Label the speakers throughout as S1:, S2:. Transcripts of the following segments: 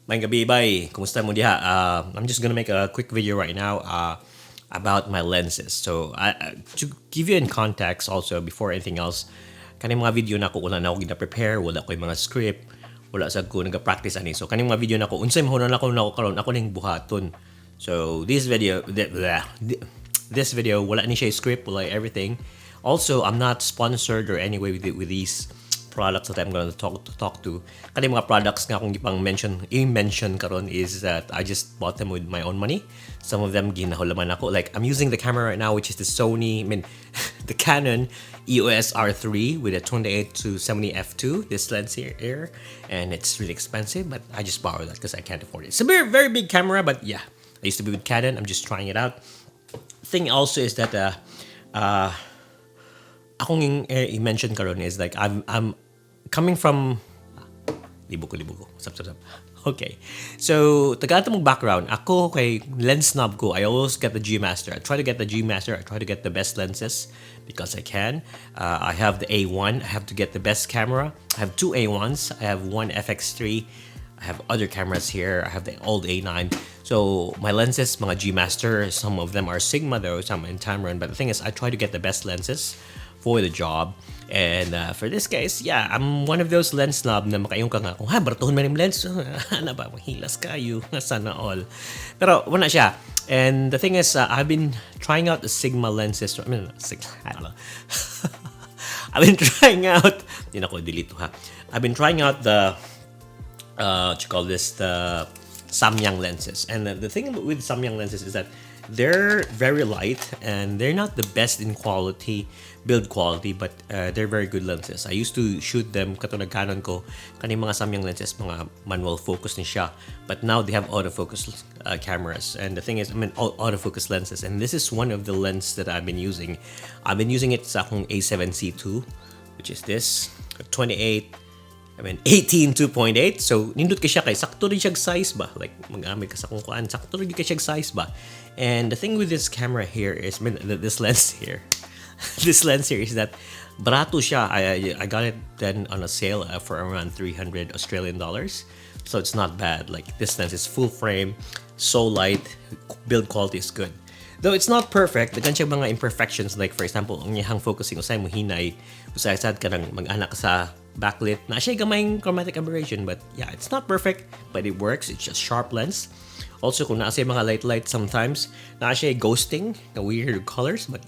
S1: Maayong gabi, bay. Kumusta mo diha? I'm just gonna make a quick video right now about my lenses. So, to give you in context also, before anything else, kaning mga video na ko, wala na ako gina-prepare, wala ko yung mga script, wala sa ko nag-practice ani. So, kaning mga video na ko, unsay mahunan ako na ako karon, ako ning buhaton. So, this video, wala ni siya script, wala everything. Also, I'm not sponsored or any way with these products that I'm going to talk to. Kani mga products nga akong i-mention karon is that I just bought them with my own money. Some of them ginahulaman ako. Like I'm using the camera right now, which is the the Canon EOS R3 with a 28 to 70 f2. This lens here, and it's really expensive, but I just borrowed that because I can't afford it. It's a very very big camera, but yeah, I used to be with Canon. I'm just trying it out. Thing also is that akong i-mention karon is like I'm coming from libo ko. Sap. Okay. So, taga mong background. Ako kay lens snob ko. I always get the G Master. I try to get the G Master. I try to get the best lenses because I can. I have the A1. I have to get the best camera. I have two A1s. I have one FX3. I have other cameras here. I have the old A9. So, my lenses, mga G Master, some of them are Sigma though, some in Tamron. But the thing is, I try to get the best lenses for the job. And for this case, yeah, I'm one of those lens snob na makayong ka nga kung baratuhon man yung lens. Ano ba, mahilas kayo. Sana all. Pero wala siya. And the thing is, I've been trying out the Sigma lenses. I don't know. I've been trying out, hindi na ko delete ha. I've been trying out the, what you call this, the samyang lenses. And the thing with samyang lenses is that they're very light and they're not the best in build quality, but they're very good lenses. I used to shoot them kato nag-Canon ko kaning mga samyang lenses, mga manual focus ni siya, but now they have autofocus cameras. And the thing is, autofocus lenses, and this is one of the lenses that I've been using. I've been using it sa akong A7C2, which is this 18 2.8. So nindot ka siya kay sakto rin siya size ba, like magamit ka sa kung kuan, sakto rin ka siya size ba. And the thing with this camera here is, this lens here this lens here is that barato siya. I got it then on a sale for around 300 Australian dollars. So it's not bad. Like this lens is full frame, so light, build quality is good. Though it's not perfect, daghan siya mga imperfections, like for example, ang iyang focusing usay mo hinay, usay sad ka nang mag-anak sa backlit, na siya gamayng chromatic aberration, but yeah, it's not perfect, but it works. It's just sharp lens. Also, kung nasa mga light sometimes, na siya ghosting, na weird colors, but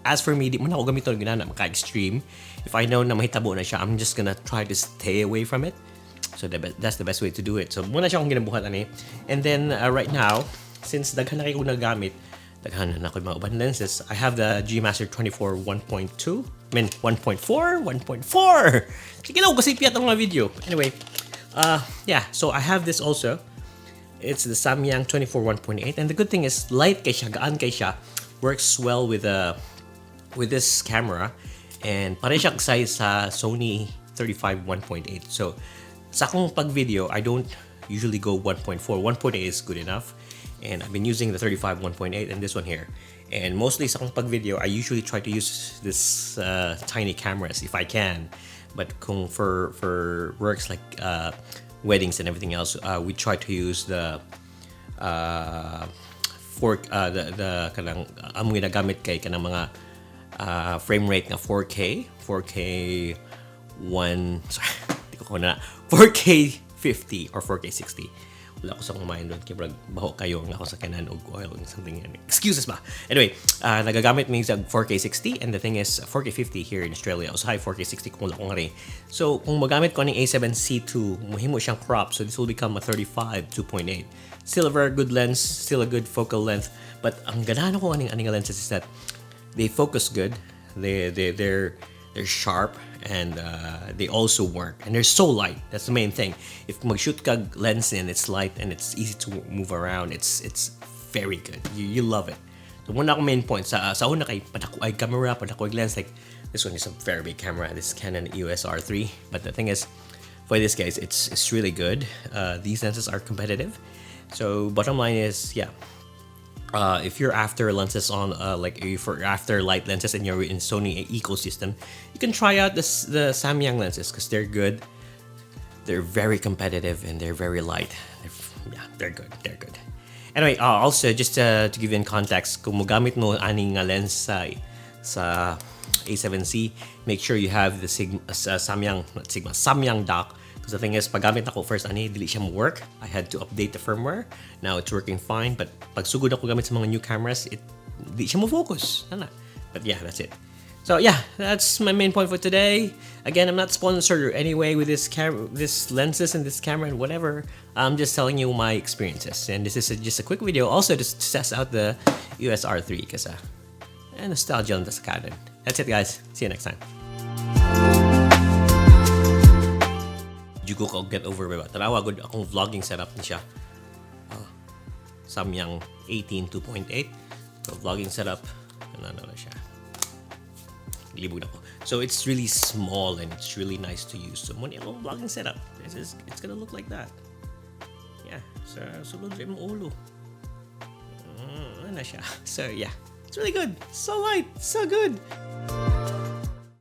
S1: as for me, di mo na ako gamiton ginana maka-extreme. If I know na mahitabo na siya, I'm just gonna try to stay away from it. So that's the best way to do it. So muna siya akong ginabuhat ani. And then right now, since daghan na kayo nagamit, daghan na ako mga uban lenses, I have the G Master 24 1.2. 1.4. Sige lang kasi piyat ang mga video. Anyway, yeah, so I have this also. It's the Samyang 24 1.8, and the good thing is light kay siya, gaan kay siya, works well with this camera, and pare siya size sa Sony 35 1.8. So sa akong pag video, I don't usually go 1.4. 1.8 is good enough, and I've been using the 35 1.8 and this one here. And mostly sa akong pag video, I usually try to use this tiny cameras if I can. But kung for works like weddings and everything else, we try to use the kanang among ginagamit kay kanang mga frame rate nga 4K 4K 50 or 4K 60. Wala ko sa kumain doon, kaya baho kayo nga ako sa kanan og oil and something yan. Excuses ba? Anyway, nagagamit mo sa 4K 60, and the thing is 4K 50 here in Australia. So high 4K 60 kung wala ko nga rin. So kung magamit ko ng A7C2, muhimo siyang crop, so this will become a 35 2.8. Still a very good lens, still a good focal length, but ang ganahan ko aning lenses is that they focus good, they're sharp, and they also work, and they're so light. That's the main thing. If mag-shoot ka lens in, it's light and it's easy to move around. It's very good. You love it. So one akong main point sa una kay padako ay camera, padako ay lens, like this one is a very big camera. This Canon EOS R3. But the thing is, for this case, it's really good. These lenses are competitive. So bottom line is, yeah. If you're after lenses on like if you're after light lenses and you're in Sony ecosystem, you can try out the Samyang lenses because they're good. They're very competitive and they're very light. They're good. They're good. Anyway, also just to give you in context, kung magamit mo aning nga lens sa A7C, make sure you have the samyang dock. Because the thing is, paggamit ako first dili siya work. I had to update the firmware. Now it's working fine, but pag sugod ako gamit sa mga new cameras, di siya mo focus. But yeah, that's it. So yeah, that's my main point for today. Again, I'm not sponsored anyway with this lenses and this camera and whatever. I'm just telling you my experiences, and this is just a quick video also to test out the USR3 kasi nostalgia on the Canon. That's it, guys. See you next time. Jugo ko get over ba? Tanawa good akong vlogging setup ni siya. Samyang 18 2.8. So vlogging setup. Ano na siya. So it's really small and it's really nice to use. So when you're vlogging setup, it's gonna look like that. Yeah. So sulod rin mo ulo. Ano siya. So yeah, it's really good. So light, so good.